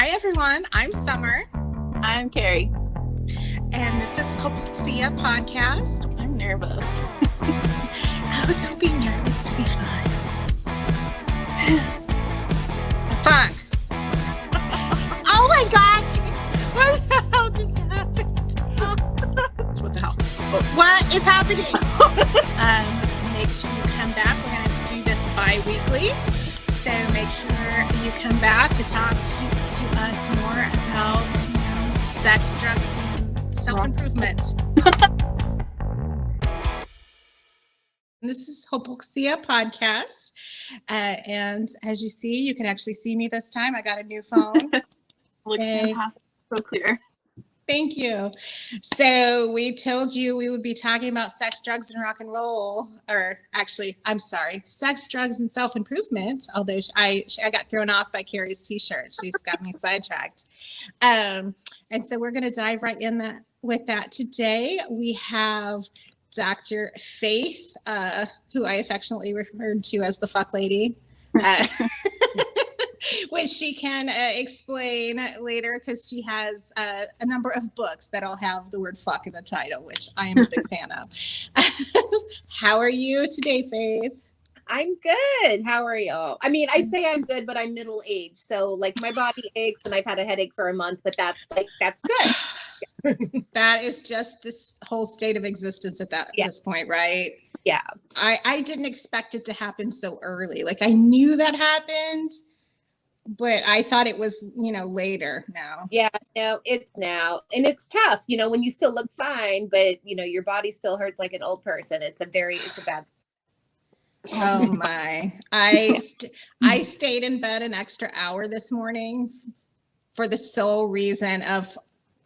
Hi, everyone. I'm Summer. I'm Carrie. And this is Hopecia Podcast. I'm nervous. Oh, don't be nervous. It'll be fun. Fuck. Oh my God. What the hell just happened? What the hell? What is happening? Make sure you come back. We're going to do this bi-weekly. So make sure you come back to talk to us more about, sex, drugs, and self-improvement. This is Hopecia Podcast. And as you see, you can actually see me this time. I got a new phone. Looks fantastic. So clear. Thank you. So we told you we would be talking about sex, drugs, and rock and roll. Or actually, I'm sorry, sex, drugs, and self-improvement. Although I got thrown off by Carrie's T-shirt. She's got me sidetracked. And so we're going to dive right in with that today. We have Dr. Faith, who I affectionately referred to as the fuck lady. Which she can explain later because she has a number of books that all have the word fuck in the title, which I am a big fan of. How are you today, Faith? I'm good. How are y'all? I mean, I say I'm good, but I'm middle-aged. So like my body aches and I've had a headache for a month, but that's good. That is just this whole state of existence at this point, right? Yeah. I didn't expect it to happen so early. Like I knew that happened, but I thought it was, later now. Yeah, no, it's now. And it's tough, when you still look fine, but, your body still hurts like an old person. It's a bad. Oh, my. I stayed in bed an extra hour this morning for the sole reason of,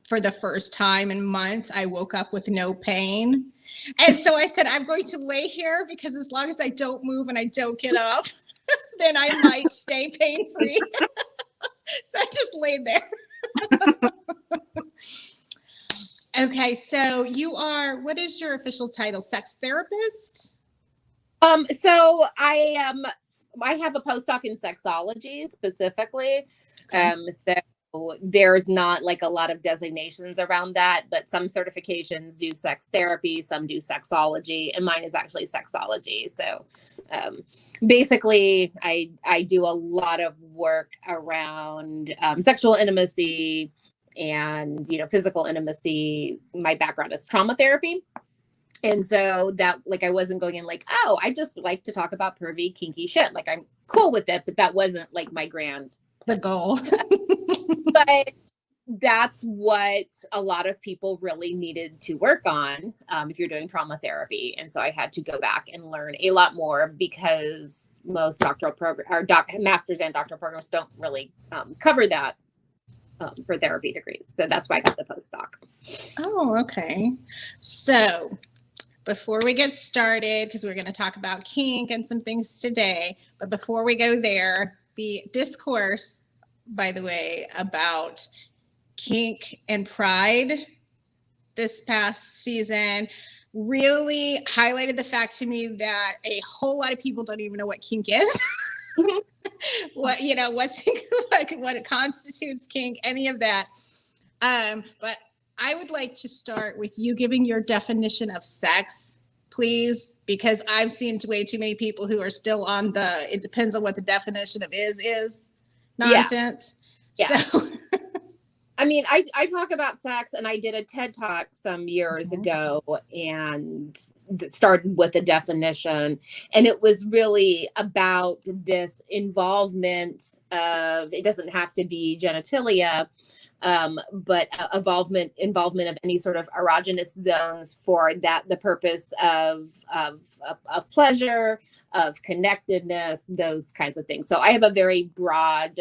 for the first time in months, I woke up with no pain. And so I said, I'm going to lay here because as long as I don't move and I don't get up, then I might stay pain-free. So I just laid there. Okay, so you are, what is your official title? Sex therapist? So I have a postdoc in sexology specifically. Okay. So there's not like a lot of designations around that, but some certifications do sex therapy, some do sexology, and mine is actually sexology. So basically I do a lot of work around sexual intimacy and, physical intimacy. My background is trauma therapy. And so that, like, I wasn't going in like, oh, I just like to talk about pervy, kinky shit. Like, I'm cool with it, but that wasn't like the goal. But that's what a lot of people really needed to work on if you're doing trauma therapy. And so I had to go back and learn a lot more because most doctoral program or masters and doctoral programs don't really cover that for therapy degrees. So that's why I got the postdoc. Oh, okay. So before we get started, because we're going to talk about kink and some things today, but before we go there, the discourse, by the way, about kink and pride this past season really highlighted the fact to me that a whole lot of people don't even know what kink is. What constitutes kink, any of that. But I would like to start with you giving your definition of sex, please, because I've seen way too many people who are still on it depends on what the definition of is nonsense. Yeah. So. I mean, I talk about sex, and I did a TED Talk some years ago, and started with a definition, and it was really about this involvement of, it doesn't have to be genitalia, but involvement of any sort of erogenous zones for the purpose of pleasure, of connectedness, those kinds of things. So I have a very broad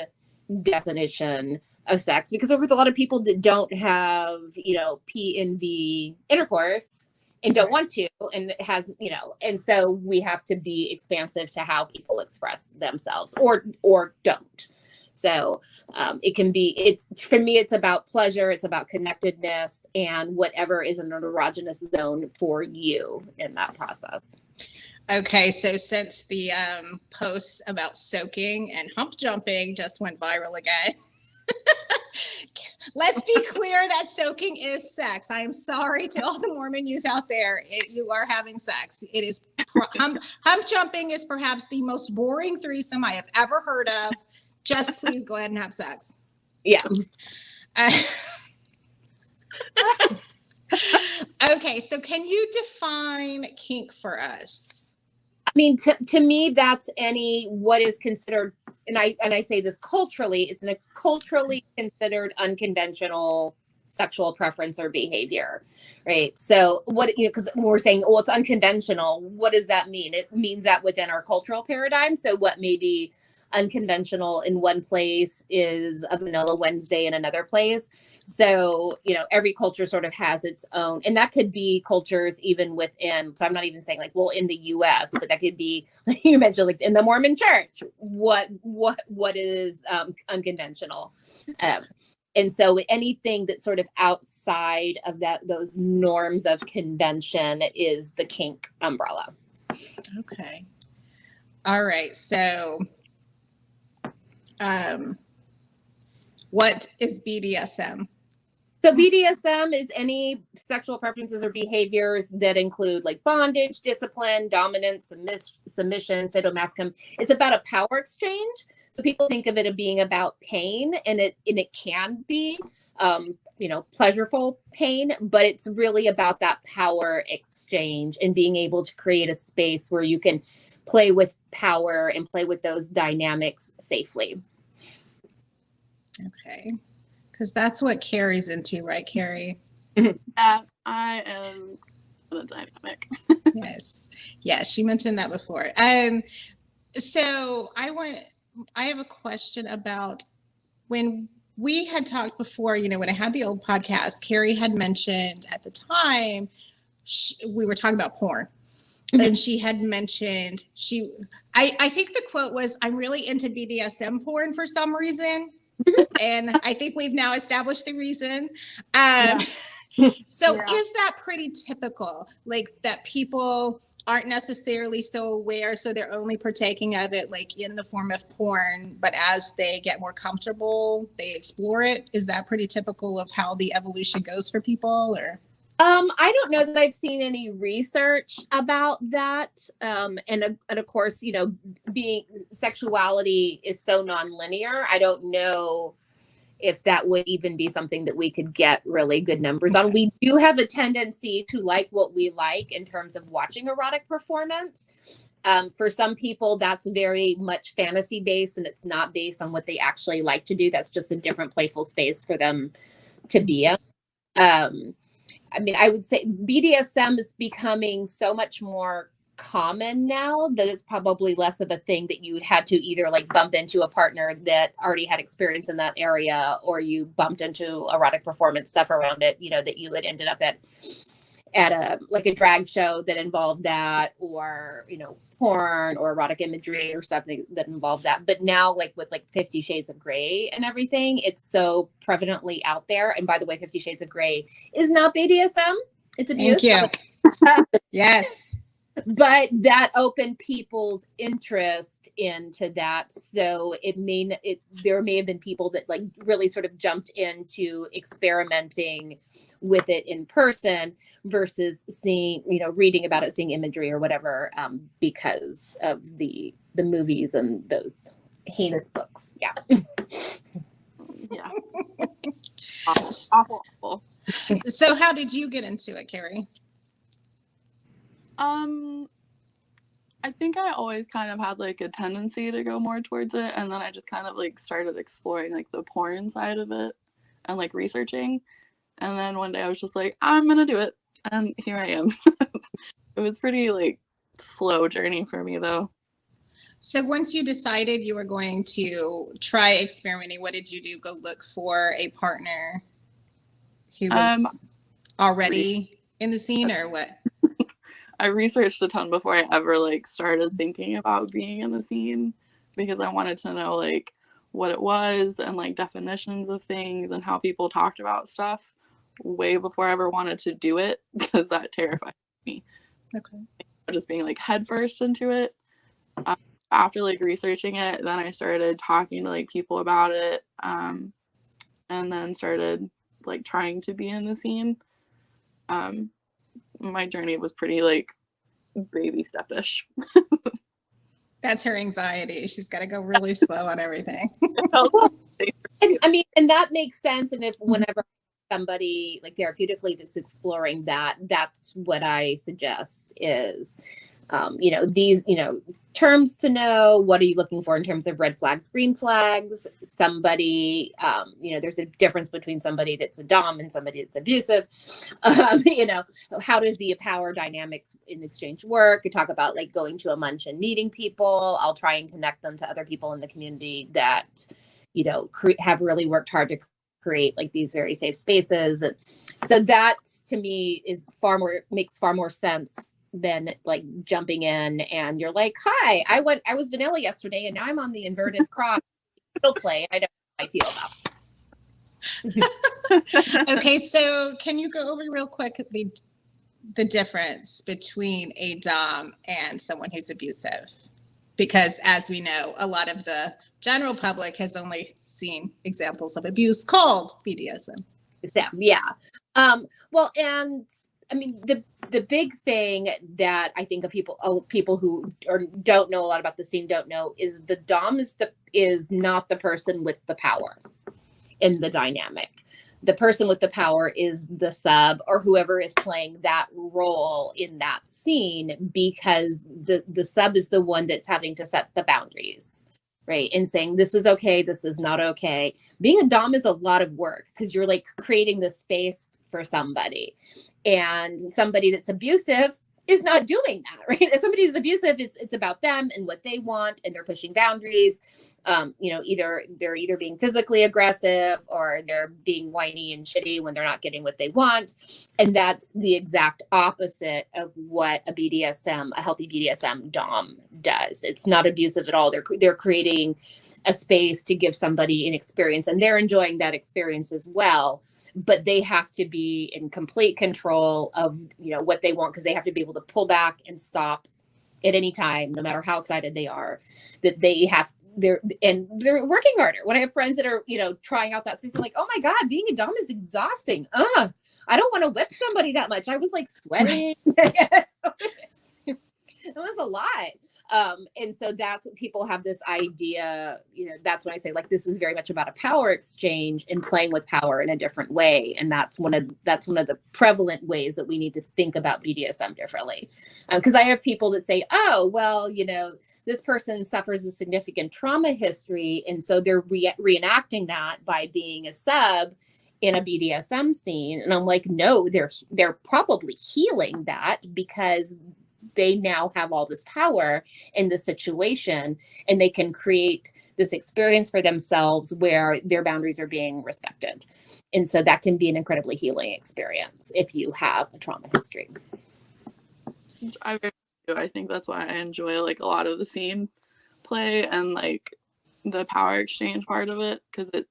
definition of sex because there was a lot of people that don't have, P and V intercourse and don't want to, and it has, and so we have to be expansive to how people express themselves or don't. So for me, it's about pleasure, it's about connectedness, and whatever is an erogenous zone for you in that process. Okay, so since the posts about soaking and hump jumping just went viral again, Let's be clear that soaking is sex. I am sorry to all the Mormon youth out there. You are having sex. It is hump jumping is perhaps the most boring threesome I have ever heard of. Just please go ahead and have sex. Yeah. Okay, so can you define kink for us? I mean, to me, that's what is considered, and I say this culturally, it's a culturally considered unconventional sexual preference or behavior, right? So because when we're saying, well, it's unconventional, what does that mean? It means that within our cultural paradigm. So what may be unconventional in one place is a vanilla Wednesday in another place. So, every culture sort of has its own, and that could be cultures even within, so I'm not even saying like, well, in the US, but that could be, like you mentioned, like in the Mormon church, what is unconventional. And so anything that's sort of outside of those norms of convention is the kink umbrella. Okay. All right. So what is BDSM? So BDSM is any sexual preferences or behaviors that include like bondage, discipline, dominance, submission, sadomasochism. It's about a power exchange. So people think of it as being about pain, and it can be, pleasureful pain, but it's really about that power exchange and being able to create a space where you can play with power and play with those dynamics safely. Okay. Because that's what Carrie's into, right, Carrie? I am a dynamic. Yes, she mentioned that before. So I have a question about when we had talked before, when I had the old podcast, Carrie had mentioned at the time, we were talking about porn. And she had mentioned I think the quote was, "I'm really into BDSM porn for some reason." And I think we've now established the reason. So is that pretty typical? Like that people aren't necessarily so aware, so they're only partaking of it like in the form of porn, but as they get more comfortable, they explore it? Is that pretty typical of how the evolution goes for people, or? I don't know that I've seen any research about that. And of course, being sexuality is so nonlinear. I don't know if that would even be something that we could get really good numbers on. We do have a tendency to like what we like in terms of watching erotic performance. For some people, that's very much fantasy based, and it's not based on what they actually like to do. That's just a different playful space for them to be in. I would say BDSM is becoming so much more common now that it's probably less of a thing that you had to either like bump into a partner that already had experience in that area, or you bumped into erotic performance stuff around it, that you had ended up at a drag show that involved that, or porn or erotic imagery or something that involved that. But now, like with 50 Shades of Grey and everything, it's so prevalently out there. And by the way, 50 Shades of Grey is not BDSM. It's abuse. Thank you. Yes. But that opened people's interest into that. So there may have been people that like really sort of jumped into experimenting with it in person versus seeing, reading about it, seeing imagery or whatever, because of the movies and those heinous books. Yeah. Yeah. Awful. So how did you get into it, Carrie? I think I always kind of had like a tendency to go more towards it, and then I just kind of like started exploring like the porn side of it and like researching, and then one day I was just like, I'm gonna do it, and here I am. It was pretty like slow journey for me though. So once you decided you were going to try experimenting, what did you do? Go look for a partner who was already in the scene, or what? I researched a ton before I ever like started thinking about being in the scene, because I wanted to know like what it was and like definitions of things and how people talked about stuff way before I ever wanted to do it, because that terrified me. Okay. Just being like headfirst into it. After like researching it, then I started talking to like people about it. and then started like trying to be in the scene. My journey was pretty like baby step-ish. That's her anxiety. She's got to go really slow on everything. And I mean, and that makes sense. And if whenever somebody like therapeutically that's exploring that, that's what I suggest is, these, terms to know. What are you looking for in terms of red flags, green flags? Somebody, there's a difference between somebody that's a dom and somebody that's abusive. How does the power dynamics in exchange work? We talk about like going to a munch and meeting people. I'll try and connect them to other people in the community that, have really worked hard to create like these very safe spaces. And so that to me is makes far more sense than like jumping in and you're like, hi, I was vanilla yesterday and now I'm on the inverted cross play. I don't know how I feel about. Okay, so can you go over real quick the difference between a dom and someone who's abusive? Because as we know, a lot of the general public has only seen examples of abuse called BDSM. Yeah. Well, and I mean, the big thing that I think of people who don't know a lot about the scene don't know is the dom is not the person with the power in the dynamic. The person with the power is the sub or whoever is playing that role in that scene, because the sub is the one that's having to set the boundaries, right? And saying, this is okay, this is not okay. Being a dom is a lot of work because you're like creating the space for somebody, and somebody that's abusive is not doing that, right? If somebody is abusive, it's about them and what they want, and they're pushing boundaries. Either they're being physically aggressive or they're being whiny and shitty when they're not getting what they want. And that's the exact opposite of what a healthy BDSM dom does. It's not abusive at all. They're creating a space to give somebody an experience, and they're enjoying that experience as well. But they have to be in complete control of, what they want, because they have to be able to pull back and stop at any time, no matter how excited they are. That they're working harder. When I have friends that are, trying out that space, I'm like, oh my God, being a dom is exhausting. I don't want to whip somebody that much. I was like sweating. It was a lot. And so that's what people have this idea, that's when I say like, this is very much about a power exchange and playing with power in a different way. And that's one of the prevalent ways that we need to think about BDSM differently. Because I have people that say, oh, well, this person suffers a significant trauma history. And so they're reenacting that by being a sub in a BDSM scene. And I'm like, no, they're probably healing that because they now have all this power in the situation, and they can create this experience for themselves where their boundaries are being respected. And so that can be an incredibly healing experience if you have a trauma history. I think that's why I enjoy like a lot of the scene play and like the power exchange part of it, because it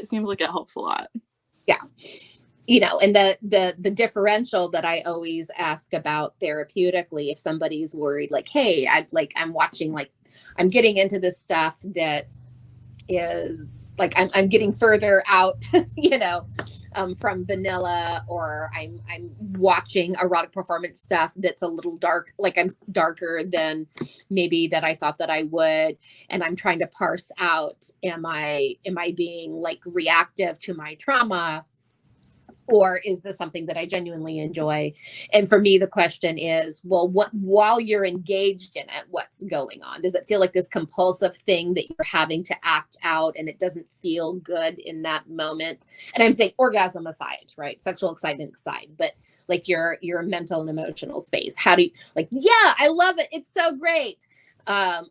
seems like it helps a lot. Yeah. And the differential that I always ask about therapeutically, if somebody's worried, like, hey, I'm watching, like, I'm getting into this stuff that is like, I'm getting further out, from vanilla, or I'm watching erotic performance stuff that's a little dark, like I'm darker than maybe that I thought that I would. And I'm trying to parse out, am I being like reactive to my trauma? Or is this something that I genuinely enjoy? And for me, the question is, well, while you're engaged in it, what's going on? Does it feel like this compulsive thing that you're having to act out and it doesn't feel good in that moment? And I'm saying orgasm aside, right? Sexual excitement aside, but like your mental and emotional space. How do you yeah, I love it. It's so great.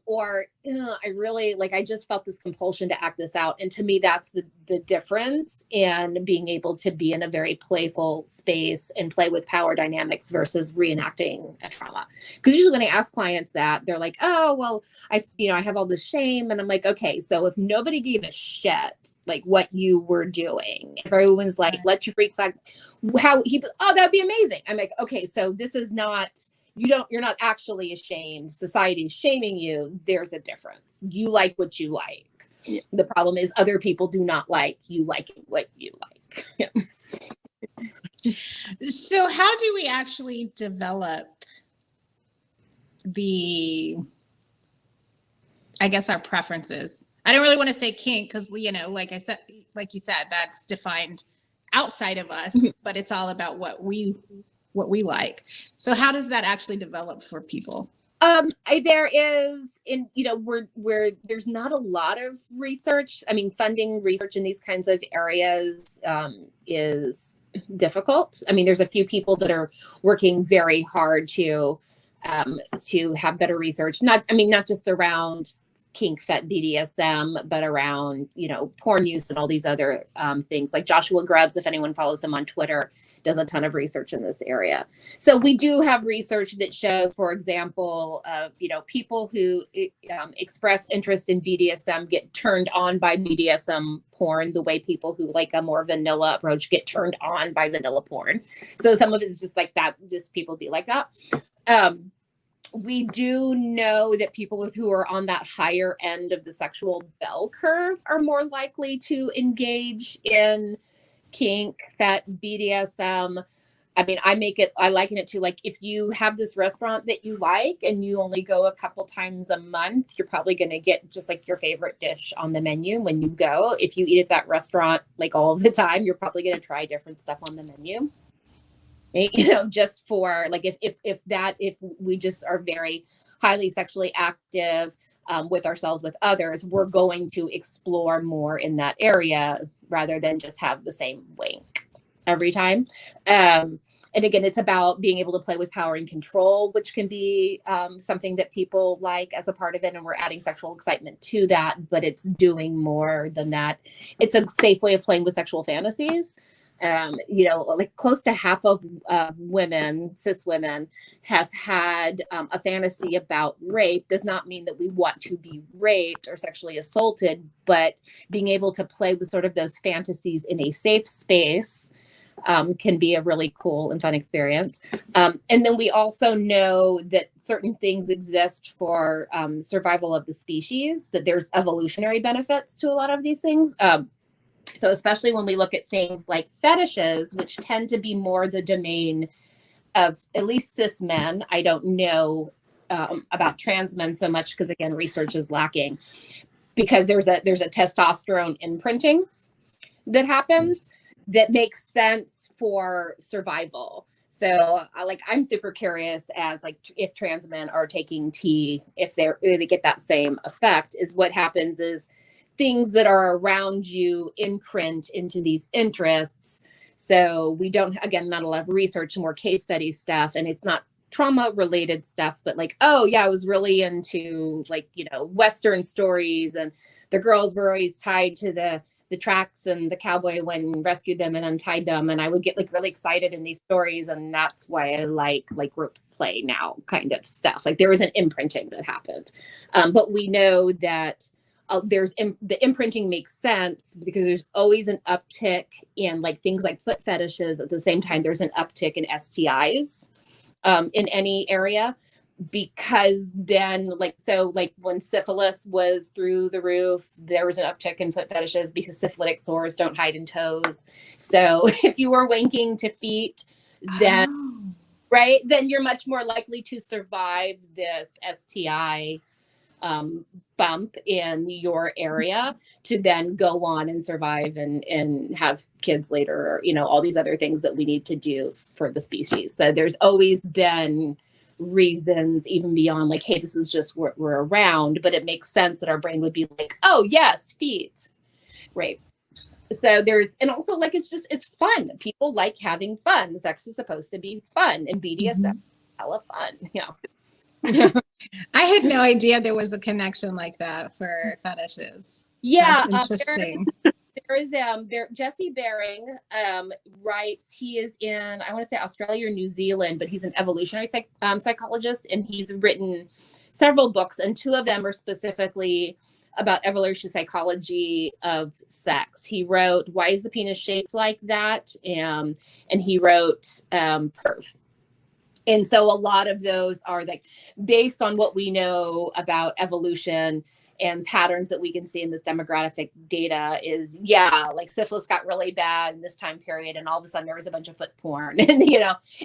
Or I really I just felt this compulsion to act this out. And to me, that's the difference in being able to be in a very playful space and play with power dynamics versus reenacting a trauma. Because usually when I ask clients that, they're like, oh, well, I have all this shame. And I'm like, okay, so if nobody gave a shit, like what you were doing, if everyone's like, let your freak flag, that'd be amazing. I'm like, okay, so this is not, you're not actually ashamed. Society's shaming you. There's a difference. You like what you like. Yeah. The problem is other people do not like you liking what you like. Yeah. So how do we actually develop I guess our preferences? I don't really want to say kink because, like you said, that's defined outside of us, but it's all about what we like. So how does that actually develop for people? There is where there's not a lot of research. I mean, funding research in these kinds of areas is difficult. I mean, there's a few people that are working very hard to have better research. Not just around kink, fet, BDSM, but around, porn use and all these other things. Like Joshua Grubbs, if anyone follows him on Twitter, does a ton of research in this area. So we do have research that shows, for example, people who express interest in BDSM get turned on by BDSM porn, the way people who like a more vanilla approach get turned on by vanilla porn. So some of it's just like that, just people be like that. We do know that people who are on that higher end of the sexual bell curve are more likely to engage in kink, fet, BDSM. I mean, I liken it to, like, if you have this restaurant that you like and you only go a couple times a month, you're probably going to get just like your favorite dish on the menu when you go. If you eat at that restaurant like all of the time, you're probably going to try different stuff on the menu. Just for like, if we just are very highly sexually active with ourselves, with others, we're going to explore more in that area rather than just have the same wink every time. And again, it's about being able to play with power and control, which can be something that people like as a part of it. And we're adding sexual excitement to that, but it's doing more than that. It's a safe way of playing with sexual fantasies. Like close to half of women, cis women, have had a fantasy about rape. Does not mean that we want to be raped or sexually assaulted, but being able to play with sort of those fantasies in a safe space can be a really cool and fun experience. And then we also know that certain things exist for survival of the species, that there's evolutionary benefits to a lot of these things. So especially when we look at things like fetishes, which tend to be more the domain of at least cis men. I don't know about trans men so much because, again, research is lacking, because there's a testosterone imprinting that happens that makes sense for survival. So I'm super curious as like if trans men are taking T, if they get that same effect. Is what happens is things that are around you imprint into these interests. So we don't, again, not a lot of research, more case study stuff, and it's not trauma related stuff, but like, oh yeah, I was really into Western stories, and the girls were always tied to the tracks, and the cowboy went and rescued them and untied them, and I would get like really excited in these stories, and that's why I like rope play now kind of stuff. Like there was an imprinting that happened, but we know that the imprinting makes sense because there's always an uptick in like things like foot fetishes. At the same time, there's an uptick in STIs in any area, because then when syphilis was through the roof, there was an uptick in foot fetishes because syphilitic sores don't hide in toes. So if you were wanking to feet, then then you're much more likely to survive this STI bump in your area to then go on and survive and have kids later, or all these other things that we need to do for the species. So there's always been reasons, even beyond like, hey, this is just what we're around, but it makes sense that our brain would be like, oh yes, feet, rape. So and also like it's fun. People like having fun. Sex is supposed to be fun, and BDSM hella fun. I had no idea there was a connection like that for fetishes. Yeah, that's interesting. Jesse Bering writes. He is in, I want to say, Australia or New Zealand, but he's an evolutionary psychologist, and he's written several books, and two of them are specifically about evolutionary psychology of sex. He wrote "Why is the Penis Shaped Like That?" and he wrote "Perv." And so a lot of those are like based on what we know about evolution and patterns that we can see in this demographic data is, yeah, like syphilis got really bad in this time period, and all of a sudden there was a bunch of foot porn, and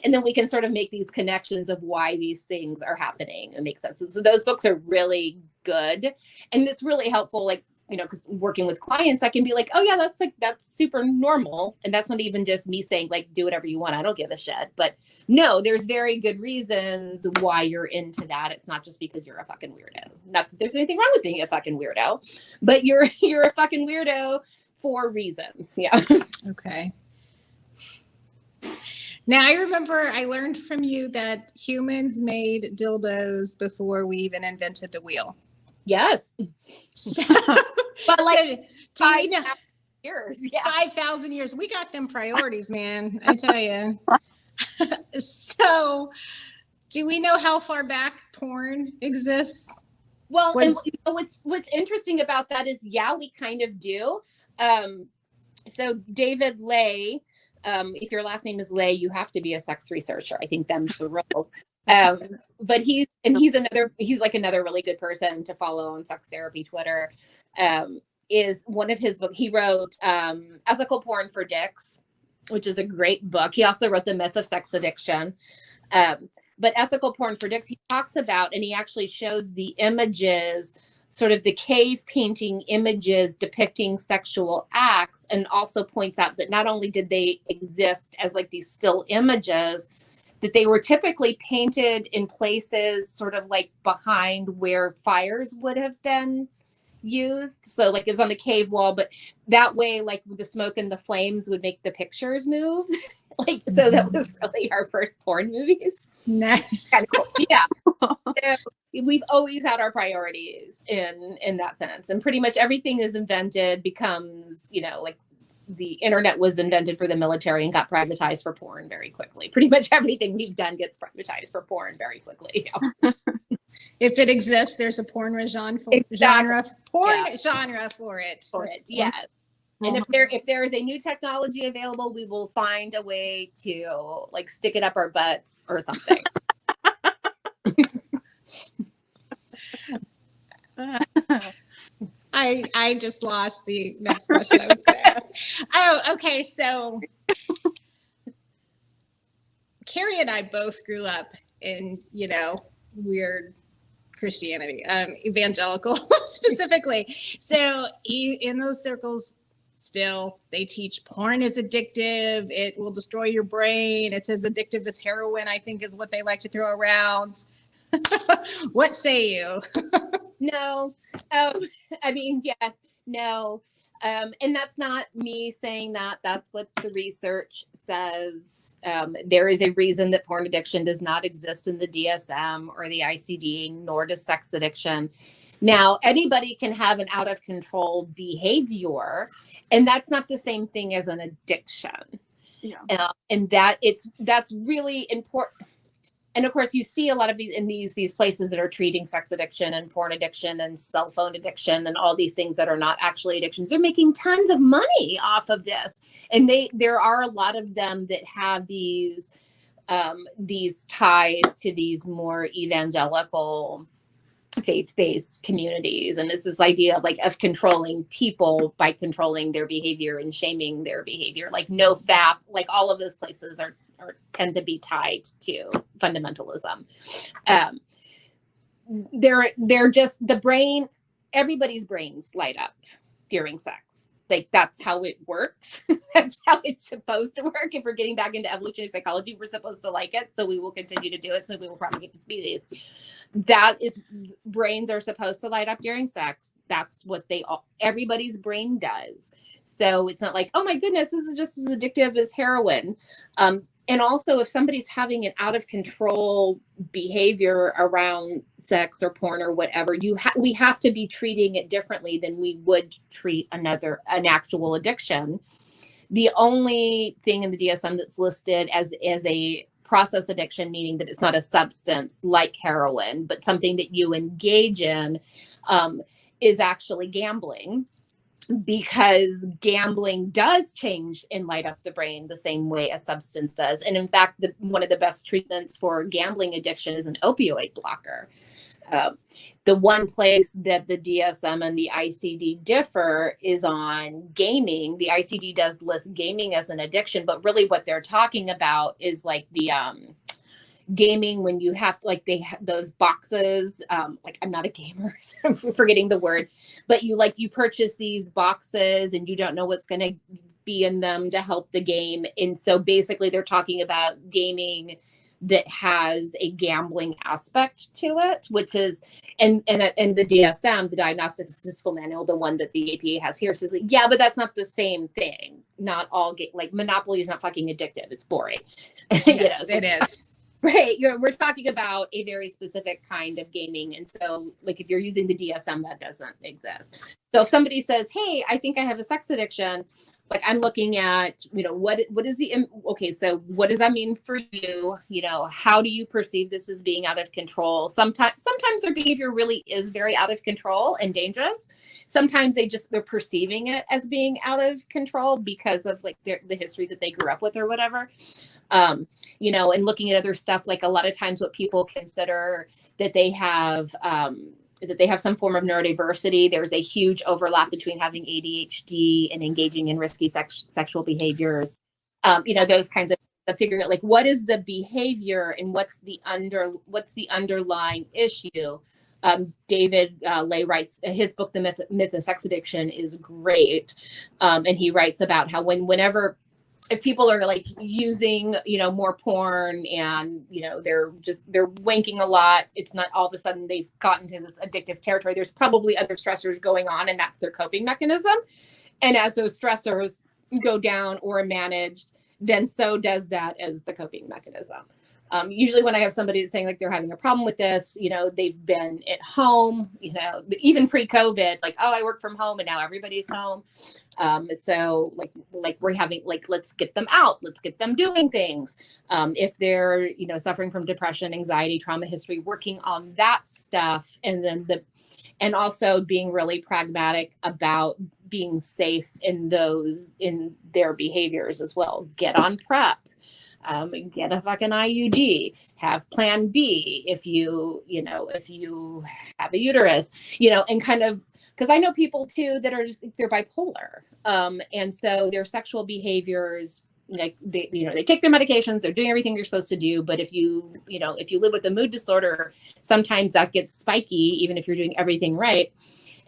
and then we can sort of make these connections of why these things are happening and make sense. So those books are really good, and it's really helpful, like, because working with clients, I can be like, oh yeah, that's super normal. And that's not even just me saying like, do whatever you want, I don't give a shit. But no, there's very good reasons why you're into that. It's not just because you're a fucking weirdo. Not that there's anything wrong with being a fucking weirdo, but you're a fucking weirdo for reasons. Yeah. Okay. Now, I remember I learned from you that humans made dildos before we even invented the wheel. Yes. So, But like so, 5,000 years. Yeah. 5,000 years. We got them priorities, man. I tell you. So, do we know how far back porn exists? Well, and what's interesting about that is, yeah, we kind of do. So David Lay, if your last name is Lay, you have to be a sex researcher. I think them's the rules. But he's like another really good person to follow on sex therapy Twitter. Is one of his books. He wrote Ethical Porn for Dicks, which is a great book. He also wrote The Myth of Sex Addiction. But Ethical Porn for Dicks, he talks about, and he actually shows the images, sort of the cave painting images depicting sexual acts, and also points out that not only did they exist as like these still images, that they were typically painted in places sort of like behind where fires would have been used. So like it was on the cave wall, but that way, like the smoke and the flames would make the pictures move. Like, so that was really our first porn movies. Nice. Kind of cool. Yeah. So we've always had our priorities in that sense, and pretty much everything is invented becomes, like the internet was invented for the military and got privatized for porn very quickly. Pretty much everything we've done gets privatized for porn very quickly. If it exists, there's a porn genre for it. Yeah. And if there is a new technology available, we will find a way to like stick it up our butts or something. I just lost the next question I was going to ask. Oh, okay. So Carrie and I both grew up in, weird Christianity, evangelical specifically. So in those circles, still, they teach porn is addictive. It will destroy your brain. It's as addictive as heroin, I think, is what they like to throw around. What say you? No. No. And that's not me saying that. That's what the research says. There is a reason that porn addiction does not exist in the DSM or the ICD, nor does sex addiction. Now, anybody can have an out of control behavior, and that's not the same thing as an addiction. Yeah. And that's really important. And of course, you see a lot of these in these places that are treating sex addiction and porn addiction and cell phone addiction and all these things that are not actually addictions. They're making tons of money off of this, and there are a lot of them that have these ties to these more evangelical faith-based communities. And it's this idea of controlling people by controlling their behavior and shaming their behavior, like no FAP, like all of those places are tend to be tied to fundamentalism. They're just the brain, everybody's brains light up during sex. Like that's how it works. That's how it's supposed to work. If we're getting back into evolutionary psychology, we're supposed to like it. So we will continue to do it. So we will propagate the species. That is, brains are supposed to light up during sex. That's what everybody's brain does. So it's not like, oh my goodness, this is just as addictive as heroin. And also, if somebody's having an out of control behavior around sex or porn or whatever, we have to be treating it differently than we would treat an actual addiction. The only thing in the DSM that's listed as a process addiction, meaning that it's not a substance like heroin, but something that you engage in, is actually gambling. because gambling does change and light up the brain the same way a substance does. And in fact, one of the best treatments for gambling addiction is an opioid blocker. The one place that the DSM and the ICD differ is on gaming. The ICD does list gaming as an addiction, but really what they're talking about is like the gaming when you have to, like, they have those boxes, like, I'm not a gamer, so I'm forgetting the word, but you purchase these boxes and you don't know what's going to be in them to help the game. And so basically they're talking about gaming that has a gambling aspect to it, which is, and the DSM, the Diagnostic and Statistical Manual, the one that the APA has here, says, like, yeah, but that's not the same thing. Not all like Monopoly is not fucking addictive. It's boring. Yes, so, it is. Right. We're talking about a very specific kind of gaming. And so, like, if you're using the DSM, that doesn't exist. So if somebody says, hey, I think I have a sex addiction, like, I'm looking at, what is okay, so what does that mean for you? How do you perceive this as being out of control? Sometimes their behavior really is very out of control and dangerous. Sometimes they're perceiving it as being out of control because of, like, the history that they grew up with or whatever. And looking at other stuff, like, a lot of times what people consider that they have some form of neurodiversity. There's a huge overlap between having ADHD and engaging in risky sexual behaviors. Those kinds of figuring out, like, what is the behavior and what's the underlying issue. David Lay writes his book, The Myth of Sex Addiction, is great, and he writes about how whenever. If people are, like, using, more porn and, they're wanking a lot, it's not all of a sudden they've gotten to this addictive territory. There's probably other stressors going on, and that's their coping mechanism. And as those stressors go down or are managed, then so does that as the coping mechanism. Usually when I have somebody that's saying, like, they're having a problem with this, they've been at home, even pre-COVID, like, oh, I work from home and now everybody's home. So like we're having, like, let's get them out, let's get them doing things. If they're, suffering from depression, anxiety, trauma history, working on that stuff. And then and also being really pragmatic about being safe in their behaviors as well. Get on PrEP. Get a fucking IUD, have plan B if you have a uterus, and kind of, because I know people too that are they're bipolar. And so their sexual behaviors, like, they take their medications, they're doing everything they're supposed to do. But if you live with a mood disorder, sometimes that gets spiky, even if you're doing everything right.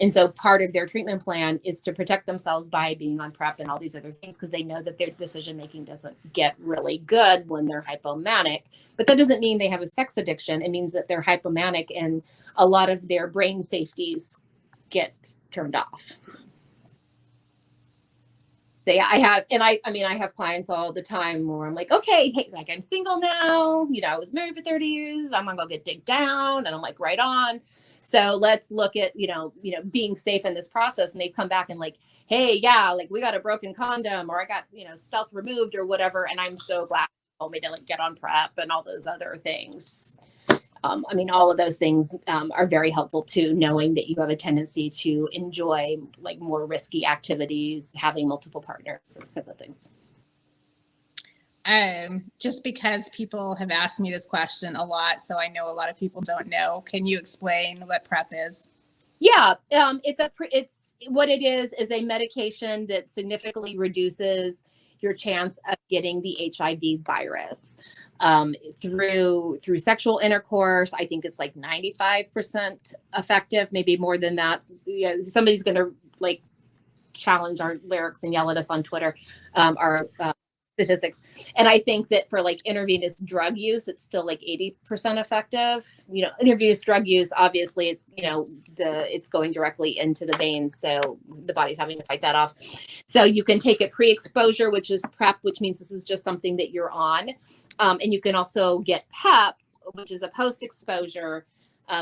And so part of their treatment plan is to protect themselves by being on PrEP and all these other things, because they know that their decision-making doesn't get really good when they're hypomanic. But that doesn't mean they have a sex addiction. It means that they're hypomanic and a lot of their brain safeties get turned off. So yeah, I have clients all the time where I'm like, okay, hey, like, I'm single now, I was married for 30 years, I'm gonna go get digged down, and I'm like, right on. So let's look at, being safe in this process. And they come back and, like, hey, yeah, like, we got a broken condom, or I got, stealth removed or whatever. And I'm so glad you told me to, like, get on PrEP and all those other things. All of those things are very helpful to knowing that you have a tendency to enjoy, like, more risky activities, having multiple partners, those kinds of things. Just because people have asked me this question a lot, so I know a lot of people don't know. Can you explain what PrEP is? Yeah, it's what it is a medication that significantly reduces your chance of getting the HIV virus through sexual intercourse. I think it's like 95% effective, maybe more than that. Yeah, somebody's going to, like, challenge our lyrics and yell at us on Twitter, our statistics. And I think that for, like, intravenous drug use, it's still like 80% effective. Intravenous drug use, obviously, it's, it's going directly into the veins. So the body's having to fight that off. So you can take it pre-exposure, which is PrEP, which means this is just something that you're on. And you can also get PEP, which is a post-exposure,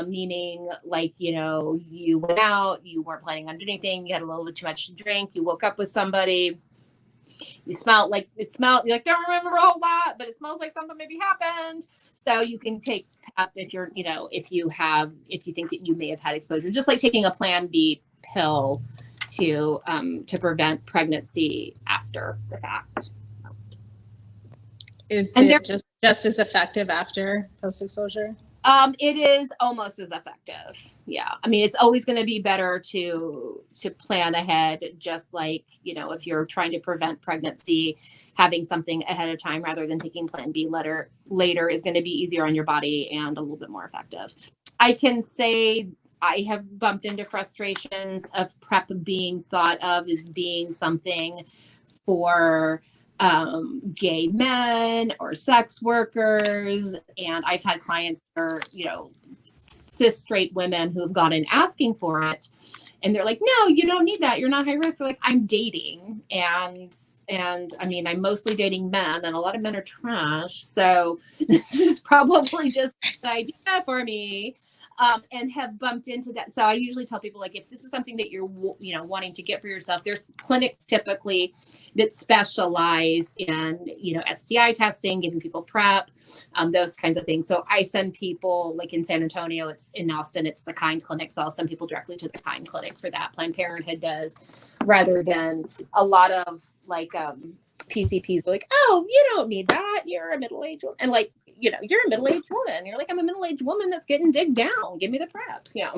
meaning, like, you went out, you weren't planning on doing anything, you had a little bit too much to drink, you woke up with somebody, you you're like, don't remember a whole lot, but it smells like something maybe happened. So you can take PEP if you're, if you think that you may have had exposure, just like taking a plan B pill to prevent pregnancy after the fact. Is And it just as effective after post-exposure? It is almost as effective. Yeah. I mean, it's always going to be better to plan ahead, just like, you know, if you're trying to prevent pregnancy, having something ahead of time rather than taking plan B later is going to be easier on your body and a little bit more effective. I can say I have bumped into frustrations of PrEP being thought of as being something for gay men or sex workers. And I've had clients that are, you know, cis straight women who've gone in asking for it. And they're like, no, you don't need that. You're not high risk. They're like, I'm dating. And I mean, I'm mostly dating men and a lot of men are trash. So this is probably just an idea for me. And have bumped into that. So I usually tell people, like, if this is something that you're, you know, wanting to get for yourself, there's clinics typically that specialize in, you know, STI testing, giving people PrEP, those kinds of things. So I send people, like in San Antonio, it's in Austin, it's the Kind Clinic. So I'll send people directly to the Kind Clinic for that. Planned Parenthood does, rather than a lot of like PCPs are like, oh, you don't need that. You're a middle-aged woman. And like, you know, you're a middle-aged woman. You're like, I'm a middle-aged woman that's getting digged down. Give me the PrEP. Yeah.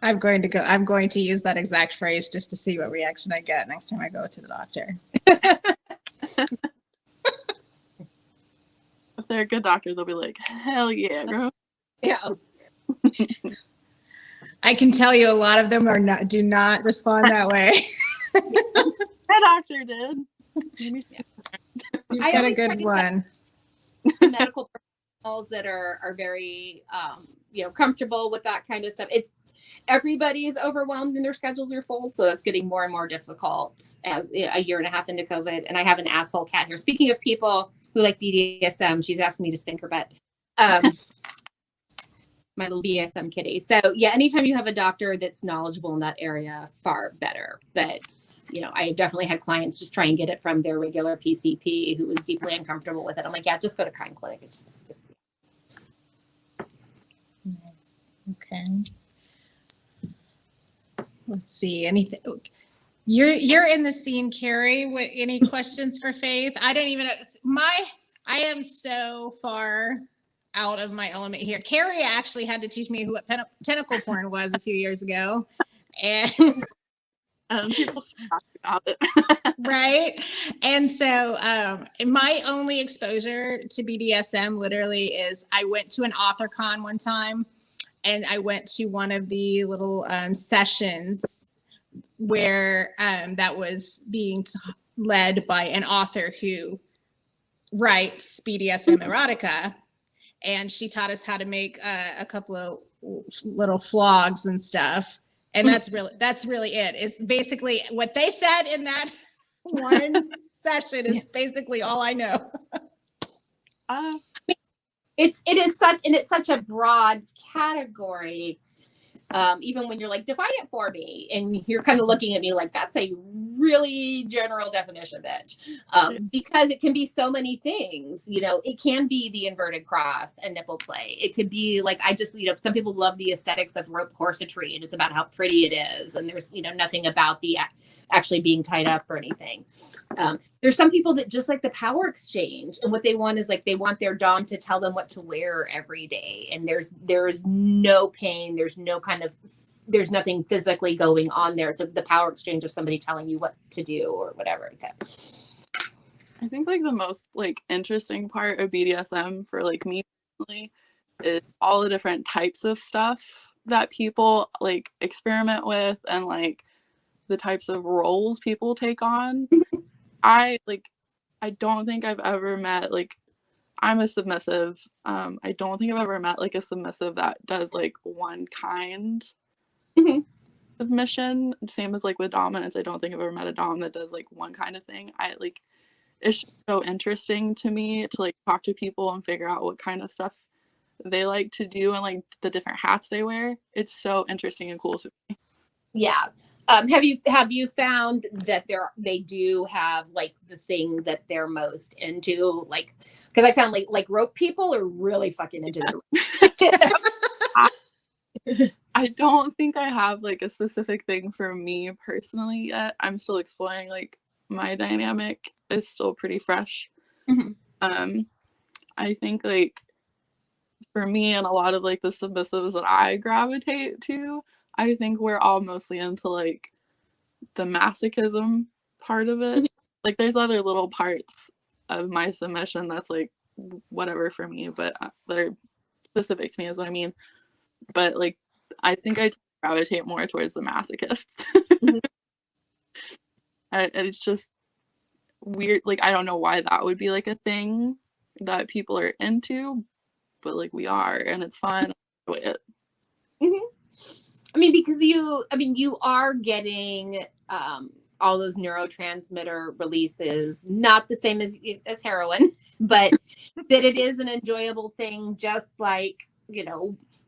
I'm going to use that exact phrase just to see what reaction I get next time I go to the doctor. If they're a good doctor, they'll be like, hell yeah, girl. Yeah. I can tell you a lot of them do not respond that way. My doctor did. You've got a good one. Medical professionals that are very you know, comfortable with that kind of stuff. It's everybody's overwhelmed and their schedules are full, so that's getting more and more difficult as a year and a half into COVID. And I have an asshole cat here. Speaking of people who like BDSM, she's asking me to spank her butt. My little BSM kitty. So yeah, anytime you have a doctor that's knowledgeable in that area, far better. But, you know, I definitely had clients just try and get it from their regular PCP who was deeply uncomfortable with it. I'm like, yeah, just go to Kind Clinic. It's just... Nice. Okay. Let's see. Anything? You're in the scene, Carrie. What? Any questions for Faith? I don't even know. I am so far out of my element here. Carrie actually had to teach me what tentacle porn was a few years ago, and people talk about it. Right. And so my only exposure to BDSM literally is I went to an author con one time, and I went to one of the little sessions where that was being led by an author who writes BDSM erotica. And she taught us how to make a couple of little flogs and stuff. And that's really it. It's basically what they said in that one session is basically all I know. It's such a broad category. Even when you're like, define it for me, and you're kind of looking at me like, that's a really general definition, bitch. Because it can be so many things. You know, it can be the inverted cross and nipple play. It could be like, you know, some people love the aesthetics of rope corsetry, and it's about how pretty it is, and there's, you know, nothing about the actually being tied up or anything. There's some people that just like the power exchange, and what they want is like, they want their dom to tell them what to wear every day, and there's no pain, there's nothing physically going on there. So the power exchange of somebody telling you what to do or whatever. I think like the most like interesting part of BDSM for like me personally is all the different types of stuff that people like experiment with, and like the types of roles people take on. I don't think I've ever met, like, I'm a submissive. I don't think I've ever met like a submissive that does like one kind submission. Same as like with dominance. I don't think I've ever met a dom that does like one kind of thing. It's just so interesting to me to like talk to people and figure out what kind of stuff they like to do and like the different hats they wear. It's so interesting and cool to me. Yeah. Have you found that they do have like the thing that they're most into? Like, because I found like rope people are really fucking into it. I don't think I have like a specific thing for me personally yet. I'm still exploring, like my dynamic is still pretty fresh. Mhm. I think like for me and a lot of like the submissives that I gravitate to, I think we're all mostly into like the masochism part of it. Like there's other little parts of my submission that's like whatever for me, but that are specific to me is what I mean. But like I think I gravitate more towards the masochists. Mhm. And it's just weird. Like I don't know why that would be like a thing that people are into, but like we are, and it's fun. I enjoy it. I mean, because you are getting all those neurotransmitter releases, not the same as heroin, but that it is an enjoyable thing, just like,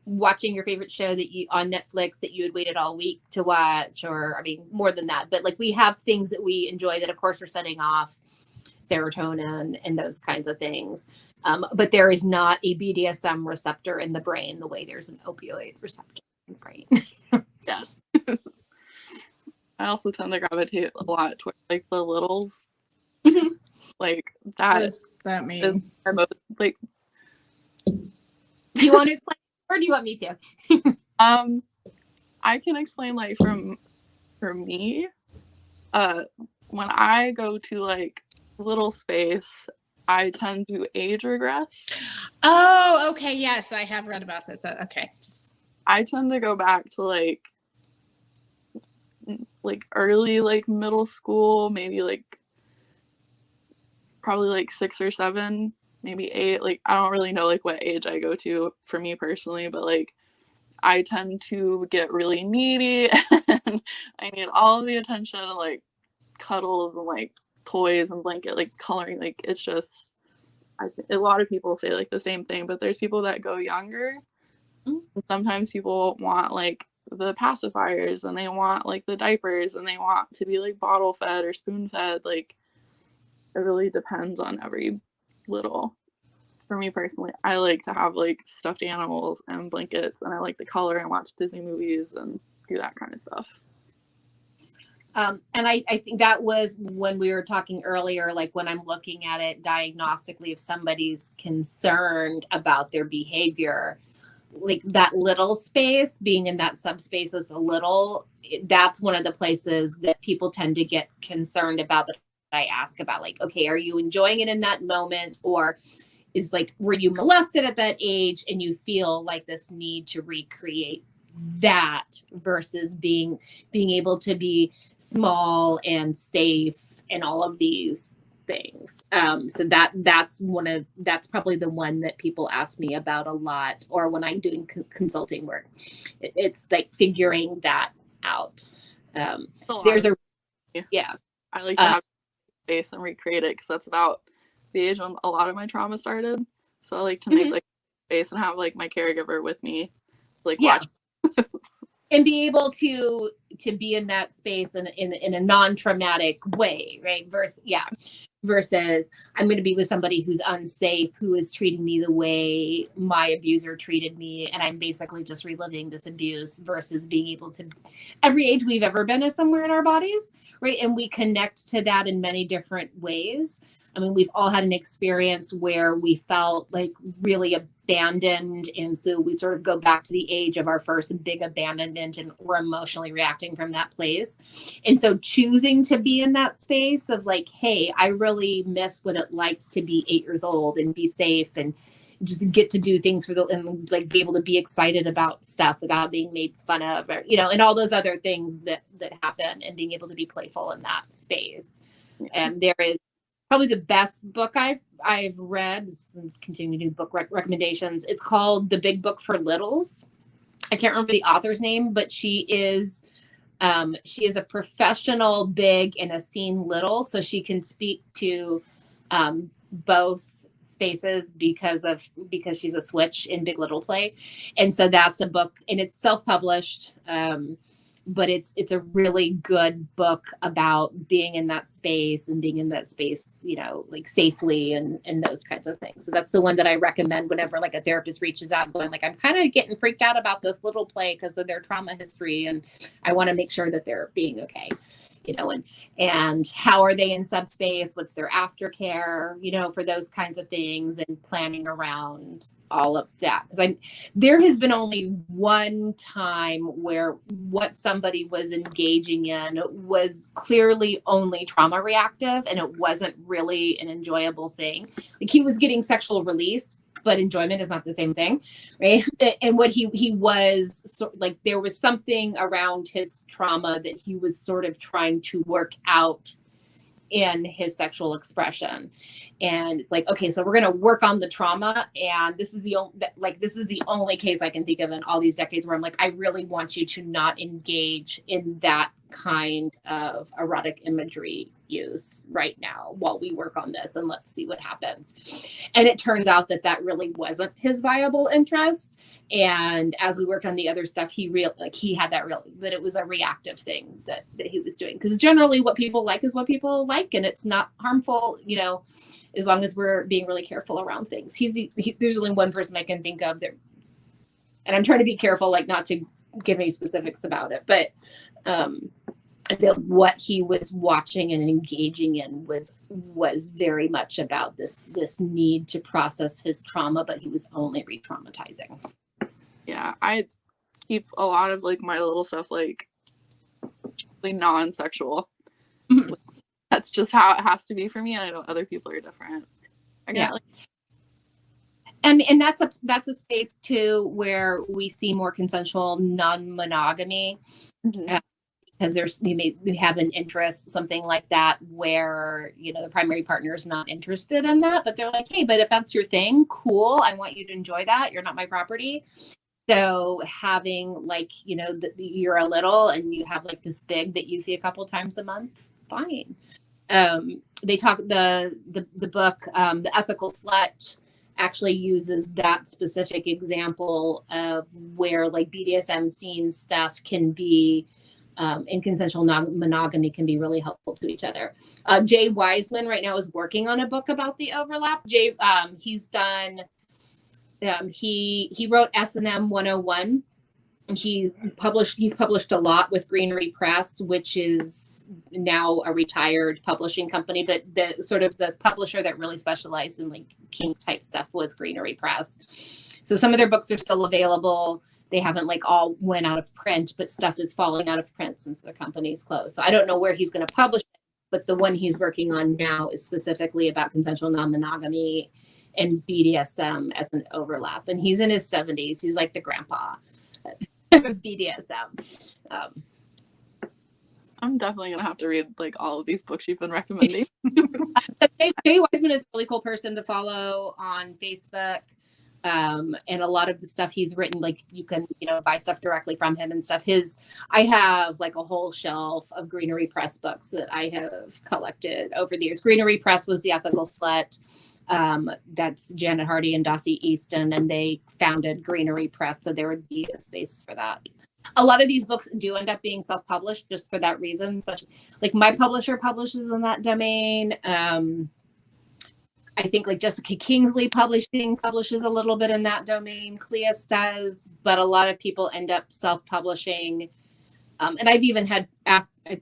watching your favorite show that you on Netflix that you had waited all week to watch, or I mean, more than that, but like we have things that we enjoy that of course are setting off serotonin and those kinds of things. But there is not a BDSM receptor in the brain the way there's an opioid receptor in the brain. Yeah. I also tend to gravitate a lot towards like the littles. Like What that does that is mean? our most like Do you want to explain or do you want me to? I can explain like for me, when I go to like little space, I tend to age regress. Oh, okay. Yes, I have read about this. Okay. I tend to go back to like early like middle school, maybe like probably like 6 or 7, maybe 8. Like I don't really know like what age I go to for me personally, but like I tend to get really needy and I need all of the attention and like cuddles and like toys and blanket like coloring. Like it's just a lot of people say like the same thing, but there's people that go younger. And sometimes people want like the pacifiers and they want like the diapers and they want to be like bottle fed or spoon fed. Like it really depends on every little. For me personally, I like to have like stuffed animals and blankets, and I like to color and watch Disney movies and do that kind of stuff. And I think that was when we were talking earlier, like when I'm looking at it diagnostically, if somebody's concerned about their behavior, like that little space, being in that subspace is a little, that's one of the places that people tend to get concerned about, that I ask about, like, okay, are you enjoying it in that moment, or is like, were you molested at that age and you feel like this need to recreate that, versus being able to be small and safe and all of these things. So that's probably the one that people ask me about a lot, or when I'm doing consulting work, it's like figuring that out. There's a yeah. I like to have space and recreate it because that's about the age when a lot of my trauma started. So I like to make like space and have like my caregiver with me, like watch. And be able to be in that space in a non-traumatic way, right? Versus I'm going to be with somebody who's unsafe, who is treating me the way my abuser treated me, and I'm basically just reliving this abuse, versus being able to, every age we've ever been is somewhere in our bodies, right? And we connect to that in many different ways. I mean, we've all had an experience where we felt like really abandoned. And so we sort of go back to the age of our first big abandonment, and we're emotionally reacting from that place. And so choosing to be in that space of like, hey, I really miss what it likes to be 8 years old and be safe and just get to do things and like be able to be excited about stuff without being made fun of, or, and all those other things that happen, and being able to be playful in that space. And there is probably the best book I've read, continue to do book recommendations. It's called The Big Book for Littles. I can't remember the author's name, but she is a professional big and a scene little, so she can speak to both spaces because she's a switch in Big Little Play. And so that's a book, and it's self-published. but it's a really good book about being in that space and being in that space, you know, like safely and those kinds of things. So that's the one that I recommend whenever like a therapist reaches out going like, I'm kind of getting freaked out about this little play because of their trauma history, and I want to make sure that they're being okay, you know, and how are they in subspace, what's their aftercare, you know, for those kinds of things, and planning around all of that. Because there has been only one time where what somebody was engaging in was clearly only trauma reactive, and it wasn't really an enjoyable thing. Like he was getting sexual release, but enjoyment is not the same thing, right? And what he was like, there was something around his trauma that he was sort of trying to work out in his sexual expression. And it's like, okay, so we're going to work on the trauma, and this is the only case I can think of in all these decades where I'm like, I really want you to not engage in that kind of erotic imagery use right now while we work on this, and let's see what happens. And it turns out that really wasn't his viable interest. And as we worked on the other stuff, he had that it was a reactive thing that he was doing, because generally what people like is what people like, and it's not harmful, you know, as long as we're being really careful around things. There's only one person I can think of there, and I'm trying to be careful, like not to give any specifics about it, but what he was watching and engaging in was very much about this need to process his trauma, but he was only re-traumatizing. Yeah, I keep a lot of like my little stuff like non-sexual. Mm-hmm. That's just how it has to be for me. I know other people are different. And that's a space too where we see more consensual non-monogamy. Mm-hmm. Because we have an interest, something like that, where, you know, the primary partner is not interested in that, but they're like, hey, but if that's your thing, cool, I want you to enjoy that. You're not my property. So having like, you know, you're a little and you have like this big that you see a couple times a month, fine. They talk the book, The Ethical Slut, actually uses that specific example of where like BDSM scene stuff can be. And consensual non-monogamy can be really helpful to each other. Jay Wiseman right now is working on a book about the overlap. He's done, he wrote S&M 101. He's published a lot with Greenery Press, which is now a retired publishing company, but the sort of the publisher that really specialized in like kink type stuff was Greenery Press. So some of their books are still available. They haven't like all went out of print, but stuff is falling out of print since the company's closed. So I don't know where he's going to publish it, but the one he's working on now is specifically about consensual non-monogamy and BDSM as an overlap. And he's in his 70s. He's like the grandpa of BDSM. I'm definitely going to have to read like all of these books you've been recommending. So Jay Wiseman is a really cool person to follow on Facebook. And a lot of the stuff he's written, like you can, you know, buy stuff directly from him and stuff. I have like a whole shelf of Greenery Press books that I have collected over the years. Greenery Press was The Ethical Slut. That's Janet Hardy and Dossie Easton, and they founded Greenery Press. So there would be a space for that. A lot of these books do end up being self-published just for that reason. Especially, like my publisher publishes in that domain. I think like Jessica Kingsley publishes a little bit in that domain. Cleus does, but a lot of people end up self-publishing. And I've even had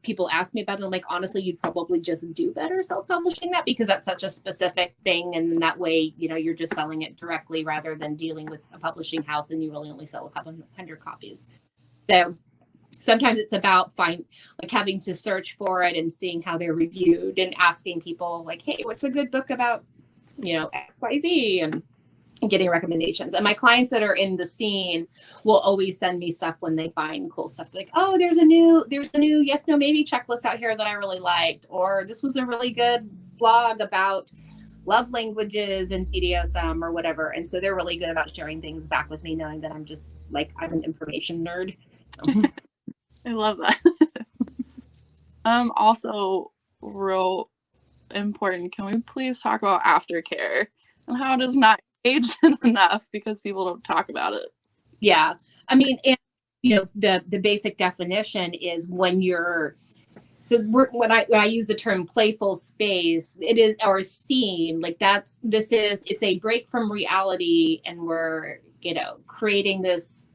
people ask me about it. I'm like, honestly, you'd probably just do better self-publishing that, because that's such a specific thing. And that way, you know, you're just selling it directly rather than dealing with a publishing house and you really only sell a couple hundred copies. So sometimes it's about having to search for it and seeing how they're reviewed and asking people like, hey, what's a good book about, you know, XYZ, and getting recommendations. And my clients that are in the scene will always send me stuff when they find cool stuff. Like, oh, there's a new yes, no, maybe checklist out here that I really liked, or this was a really good blog about love languages and BDSM or whatever. And so they're really good about sharing things back with me, knowing that I'm just like, I'm an information nerd. I love that. Also real important, can we please talk about aftercare and how it is not engaged in enough because people don't talk about it? Yeah, I mean, and the basic definition is when you're, so when I use the term playful space, it is, or scene, like it's a break from reality, and we're, creating this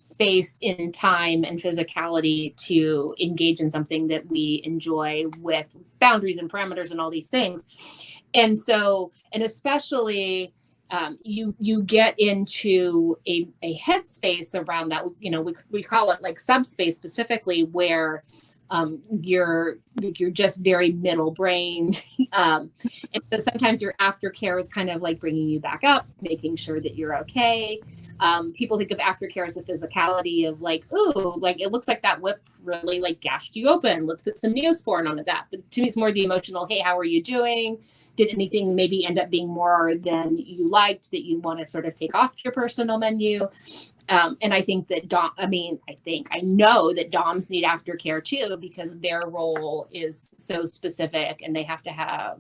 space in time and physicality to engage in something that we enjoy with boundaries and parameters and all these things. And so, and especially you get into a headspace around that, we call it like subspace specifically, where you're just very middle brained. And so sometimes your aftercare is kind of like bringing you back up, making sure that you're okay. People think of aftercare as a physicality of like, ooh, like it looks like that whip really like gashed you open. Let's put some Neosporin onto that. But to me, it's more the emotional, hey, how are you doing? Did anything maybe end up being more than you liked that you want to sort of take off your personal menu? And I think that I know that DOMs need aftercare too, because their role is so specific and they have to have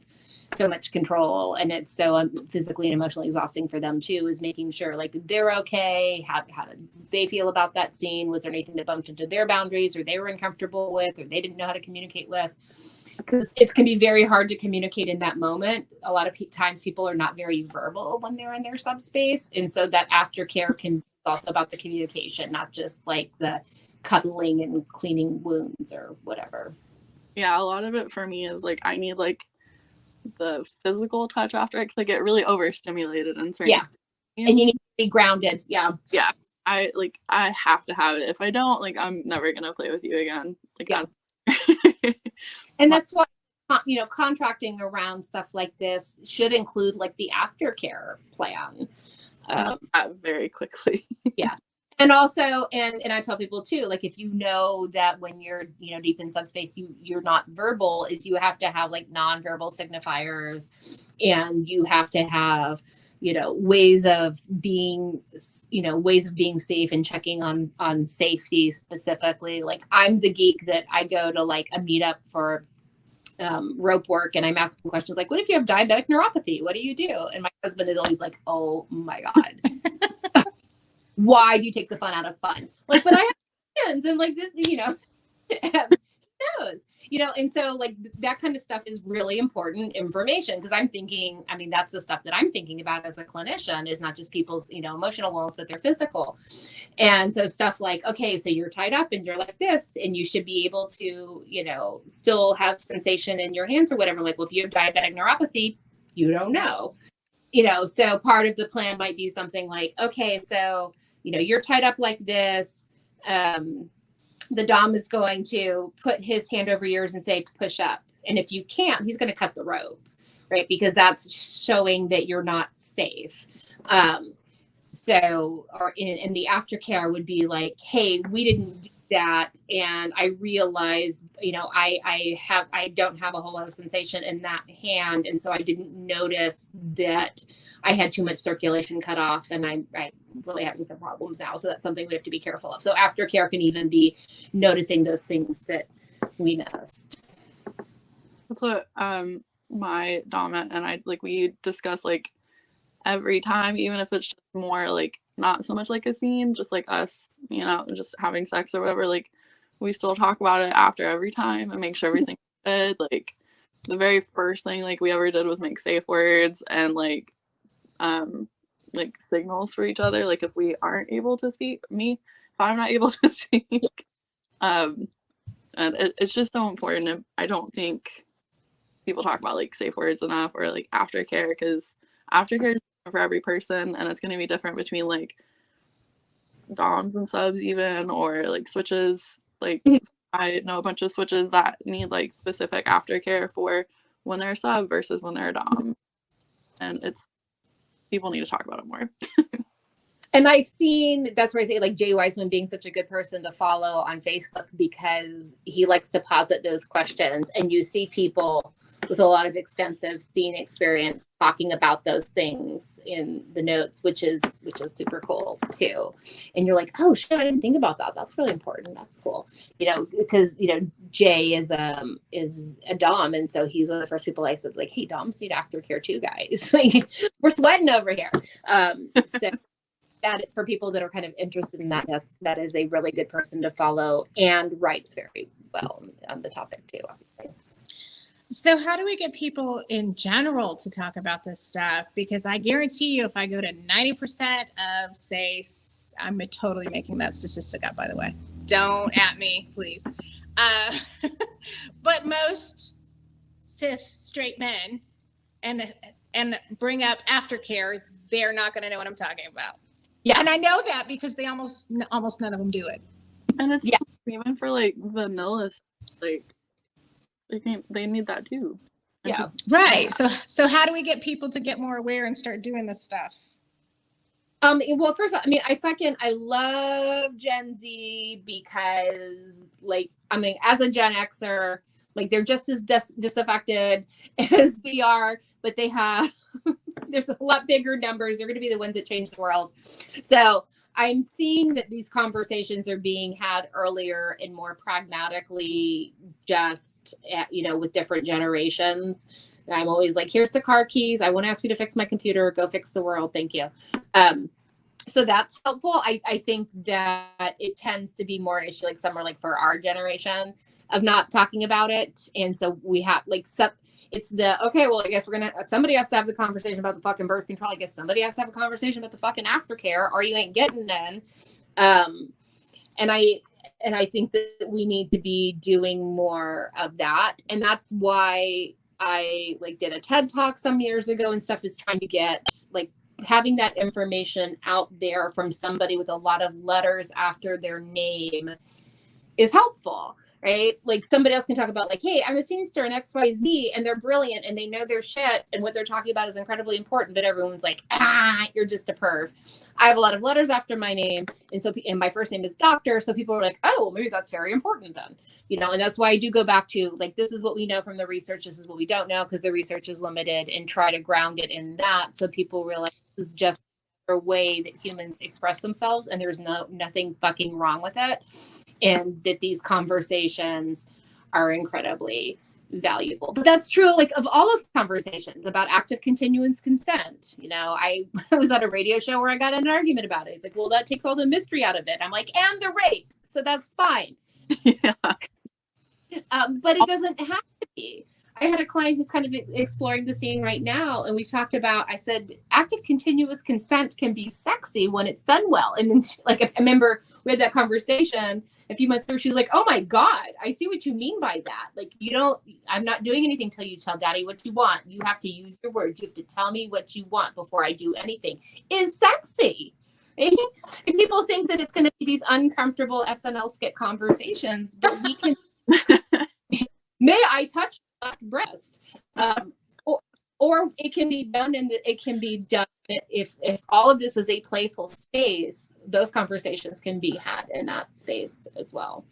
so much control, and it's so physically and emotionally exhausting for them too, is making sure like they're okay. How did they feel about that scene? Was there anything that bumped into their boundaries, or they were uncomfortable with, or they didn't know how to communicate with? Because it can be very hard to communicate in that moment. A lot of times people are not very verbal when they're in their subspace, and so that aftercare can be also about the communication, not just like the cuddling and cleaning wounds or whatever. Yeah, a lot of it for me is like I need like the physical touch after it, 'cause I get really overstimulated in certain and you need to be grounded. Yeah I have to have it. If I don't, like, I'm never gonna play with you again. Like, and that's why contracting around stuff like this should include like the aftercare plan very quickly. Yeah. And also, and I tell people too, like if you know that when you're deep in subspace, you're not verbal, is you have to have like nonverbal signifiers, and you have to have ways of being safe and checking on safety specifically. Like I'm the geek that I go to like a meetup for rope work, and I'm asking questions like, what if you have diabetic neuropathy? What do you do? And my husband is always like, oh my God. Why do you take the fun out of fun? Like, but I have friends, and like this, who knows, and so like that kind of stuff is really important information, because I'm thinking, that's the stuff that I'm thinking about as a clinician, is not just people's, emotional wellness, but their physical. And so stuff like, okay, so you're tied up and you're like this, and you should be able to, still have sensation in your hands or whatever. Like, well, if you have diabetic neuropathy, you don't know. So part of the plan might be something like, okay, so, you're tied up like this. The Dom is going to put his hand over yours and say, push up. And if you can't, he's going to cut the rope, right? Because that's showing that you're not safe. So, or in the aftercare would be like, hey, we didn't do that, and I realized, I don't have a whole lot of sensation in that hand, and so I didn't notice that I had too much circulation cut off, and I'm really having some problems now. So that's something we have to be careful of. So aftercare can even be noticing those things that we missed. That's what my Dom and I we discuss like every time, even if it's just more like not so much like a scene, just like us, just having sex or whatever, like we still talk about it after every time and make sure everything's good. Like the very first thing like we ever did was make safe words and like signals for each other. Like if we aren't able to speak, if I'm not able to speak, and it's just so important. I don't think people talk about like safe words enough, or like aftercare, because aftercare is for every person, and it's going to be different between like DOMs and subs even, or like switches. Like I know a bunch of switches that need like specific aftercare for when they're a sub versus when they're a DOM, and people need to talk about it more. And I've seen, that's where I say like Jay Wiseman being such a good person to follow on Facebook, because he likes to posit those questions, and you see people with a lot of extensive scene experience talking about those things in the notes, which is super cool too. And you're like, oh shit, I didn't think about that. That's really important. That's cool. Because Jay is a Dom, and so he's one of the first people I said like, hey, Doms need aftercare too, guys. Like we're sweating over here. So that for people that are kind of interested in that, that is a really good person to follow and writes very well on the topic too. So how do we get people in general to talk about this stuff? Because I guarantee you, if I go to 90% of, say, I'm totally making that statistic up, by the way. Don't at me, please. But most cis straight men and bring up aftercare, they're not going to know what I'm talking about. Yeah. And I know that because they almost none of them do it. And it's even for like vanilla, like they need that too. Yeah. Right. So how do we get people to get more aware and start doing this stuff? Well, first of all, I mean, I love Gen Z because, like, I mean, as a Gen Xer, like, they're just as disaffected as we are, but they have, there's a lot bigger numbers. They're going to be the ones that change the world. So I'm seeing that these conversations are being had earlier and more pragmatically, just, with different generations. And I'm always like, here's the car keys. I won't ask you to fix my computer. Go fix the world. Thank you. So that's helpful. I think that it tends to be more an issue, like somewhere like for our generation of not talking about it. And so we have like, okay, well, I guess somebody has to have the conversation about the fucking birth control. I guess somebody has to have a conversation about the fucking aftercare, or you ain't getting none. And I think that we need to be doing more of that. And that's why I did a TED Talk some years ago and stuff, is trying to get having that information out there from somebody with a lot of letters after their name is helpful, right? Like somebody else can talk about hey, I'm a senior in XYZ and they're brilliant and they know their shit and what they're talking about is incredibly important, but everyone's like, you're just a perv. I have a lot of letters after my name, and my first name is Doctor, so people are like, oh, maybe that's very important then, and that's why I do go back to this is what we know from the research, this is what we don't know because the research is limited, and try to ground it in that so people realize this is just a way that humans express themselves and there's nothing fucking wrong with it, and that these conversations are incredibly valuable. But that's true of all those conversations about active continuance consent. I was on a radio show where I got in an argument about it. It's like, well, that takes all the mystery out of it. I'm like, and the rape, so that's fine. Yeah. But it doesn't have to be. I had a client who's kind of exploring the scene right now, and we talked about, I said, active continuous consent can be sexy when it's done well. And then I remember we had that conversation a few months later, she's like, oh my God, I see what you mean by that. I'm not doing anything till you tell daddy what you want. You have to use your words. You have to tell me what you want before I do anything. Is sexy. And people think that it's going to be these uncomfortable SNL skit conversations, but we can, may I touch left breast, or it can be done if all of this is a playful space. Those conversations can be had in that space as well.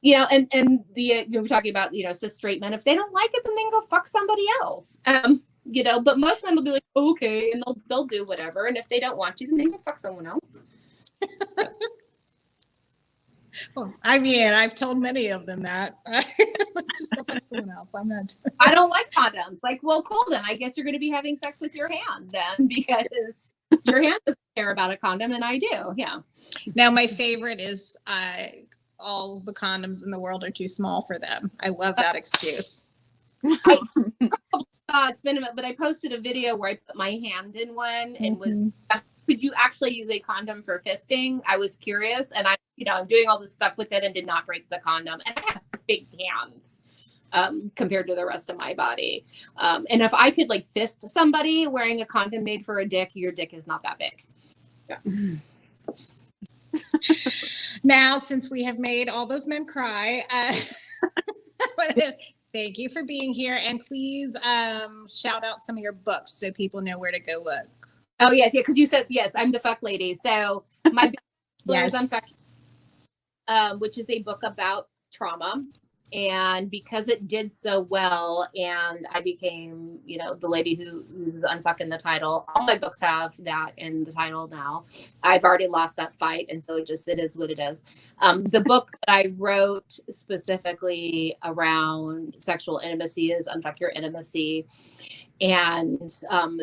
And we're talking about cis straight men. If they don't like it, then they can go fuck somebody else. But most men will be like, okay, and they'll do whatever. And if they don't want to, then they can fuck someone else. Well, I mean, I've told many of them that. Just go fuck someone else. I'm not. I don't like condoms. Well, cool then. I guess you're going to be having sex with your hand then, because your hand doesn't care about a condom, and I do. Yeah. Now, my favorite is all the condoms in the world are too small for them. I love that excuse. It's been a minute, but I posted a video where I put my hand in one and was. Could you actually use a condom for fisting? I was curious, and I'm doing all this stuff with it and did not break the condom. And I have big hands compared to the rest of my body. And if I could fist somebody wearing a condom made for a dick, your dick is not that big. Yeah. Now, since we have made all those men cry, thank you for being here. And please shout out some of your books so people know where to go look. Oh, yes. Yeah. Because you said, yes, I'm the fuck lady. So my book is on Fetishes, which is a book about trauma. And because it did so well, and I became, you know, the lady who's unfucking the title. All my books have that in the title now. I've already lost that fight, and so it is what it is. The book that I wrote specifically around sexual intimacy is Unfuck Your Intimacy. And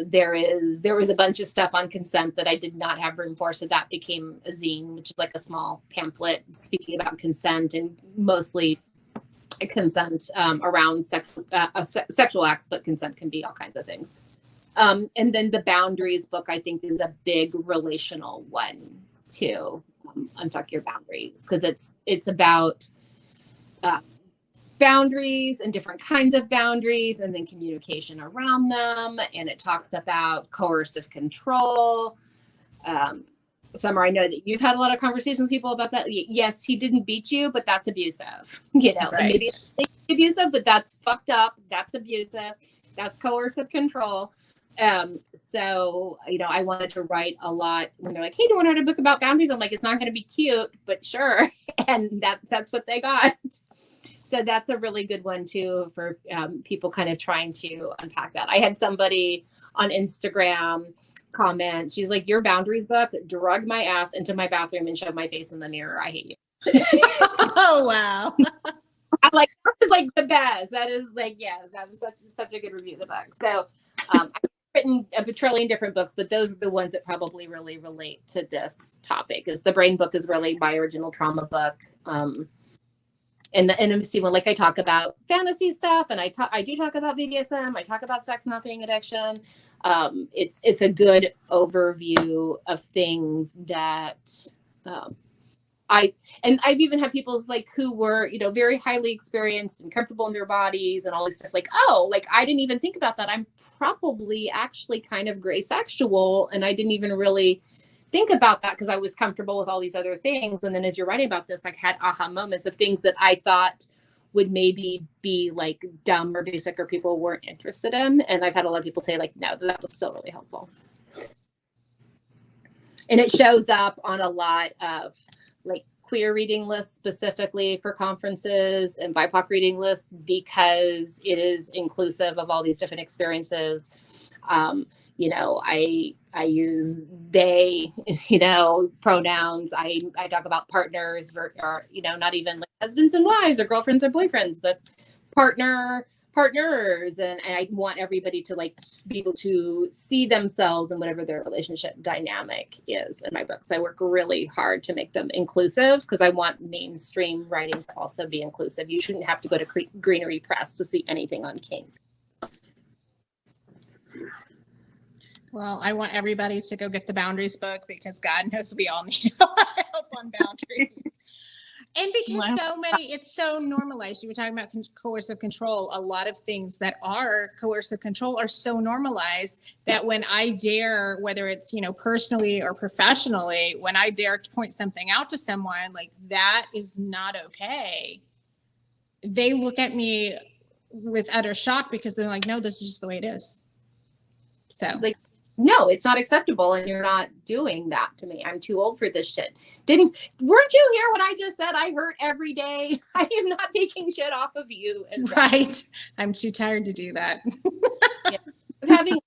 there was a bunch of stuff on consent that I did not have room for, so that became a zine, which is like a small pamphlet speaking about consent, and mostly consent around sexual acts, but consent can be all kinds of things. And then the boundaries book, I think, is a big relational one too. Unfuck Your Boundaries, because it's about boundaries and different kinds of boundaries, and then communication around them. And it talks about coercive control. Summer, I know that you've had a lot of conversations with people about that. Yes, he didn't beat you, but that's abusive. You know, Right. And maybe it's abusive, but that's fucked up. That's abusive. That's coercive control. So, you know, I wanted to write a lot when they're like, hey, do you want to write a book about boundaries? I'm like, it's not going to be cute, but sure. And that's what they got. So that's a really good one too for people kind of trying to unpack that. I had somebody on Instagram comment. She's like, your boundaries book drug my ass into my bathroom and showed my face in the mirror. I hate you. Oh, wow. I'm like, that was like the best. That is like, yes, that was such a good review of the book. So I've written a trillion different books, but those are the ones that probably really relate to this topic. Is the brain book is really my original trauma book. And the intimacy one, like I talk about fantasy stuff, and I do talk about BDSM. I talk about sex not being addiction. It's a good overview of things that I've even had people like who were, you know, very highly experienced and comfortable in their bodies and all this stuff, like, oh, like I didn't even think about that. I'm probably actually kind of gray sexual, and I didn't even really think about that because I was comfortable with all these other things. And then as you're writing about this, I had aha moments of things that I thought would maybe be like dumb or basic or people weren't interested in. And I've had a lot of people say like, no, that was still really helpful. And it shows up on a lot of like queer reading lists specifically for conferences and BIPOC reading lists because it is inclusive of all these different experiences. You know, I use they, you know, pronouns. I talk about partners or, you know, not even like husbands and wives or girlfriends or boyfriends, but partners. And I want everybody to like be able to see themselves in whatever their relationship dynamic is in my books. I work really hard to make them inclusive because I want mainstream writing to also be inclusive. You shouldn't have to go to Greenery Press to see anything on kink. Well, I want everybody to go get the boundaries book because God knows we all need a lot of help on boundaries. And because so many, it's so normalized. You were talking about coercive control. A lot of things that are coercive control are so normalized that when I dare, whether it's, you know, personally or professionally, when I dare to point something out to someone, like that is not okay. They look at me with utter shock because they're like, no, this is just the way it is. So like, no, it's not acceptable, and you're not doing that to me. I'm too old for this shit. Weren't you here when I just said I hurt every day? I am not taking shit off of you. Right. I'm too tired to do that. Yeah. Having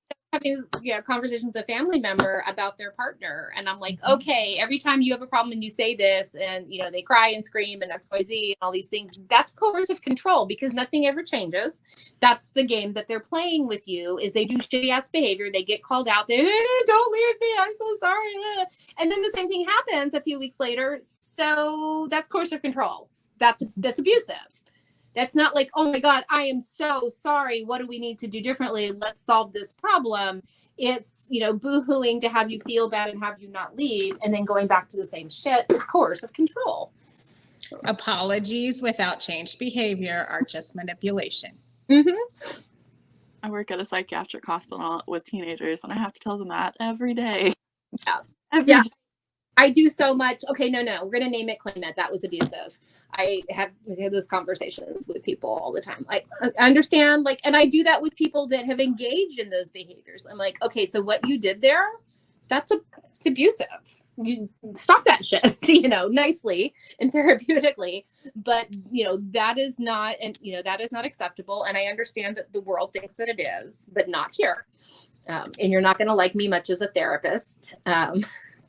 conversations with a family member about their partner, and I'm like, okay, every time you have a problem and you say this, and you know they cry and scream and XYZ and all these things, that's coercive control because nothing ever changes. That's the game that they're playing with you. Is they do shitty ass behavior, they get called out, they don't leave me, I'm so sorry, and then the same thing happens a few weeks later. So that's coercive control. That's abusive. That's not like, oh my God, I am so sorry. What do we need to do differently? Let's solve this problem. It's, you know, boo-hooing to have you feel bad and have you not leave. And then going back to the same shit is coercive control. Apologies without changed behavior are just manipulation. Mm-hmm. I work at a psychiatric hospital with teenagers and I have to tell them that every day. Yeah. Every day. I do so much. Okay, no, we're going to name it, claim it. That was abusive. I have those conversations with people all the time. I understand, like, and I do that with people that have engaged in those behaviors. I'm like, okay, so what you did there, that's it's abusive. You stop that shit, you know, nicely and therapeutically. But, you know, that is not, and, you know, that is not acceptable. And I understand that the world thinks that it is, but not here. And you're not going to like me much as a therapist,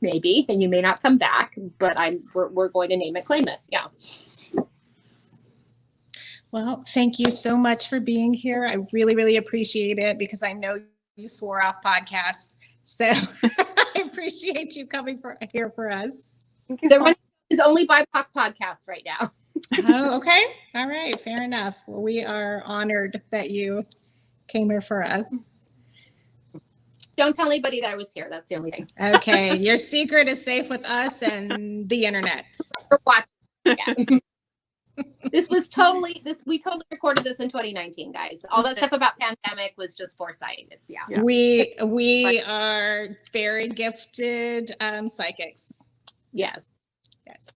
maybe, and you may not come back, but we're going to name it, claim it. Yeah. Well, thank you so much for being here. I really, really appreciate it because I know you swore off podcasts. So I appreciate you coming here for us. The running is only BIPOC podcasts right now. Oh, okay. All right. Fair enough. Well, we are honored that you came here for us. Don't tell anybody that I was here. That's the only thing. Okay. Your secret is safe with us and the internet. Yeah. We totally recorded this in 2019, guys. All that stuff about pandemic was just foresight. It's yeah. We are very gifted psychics. Yes. Yes.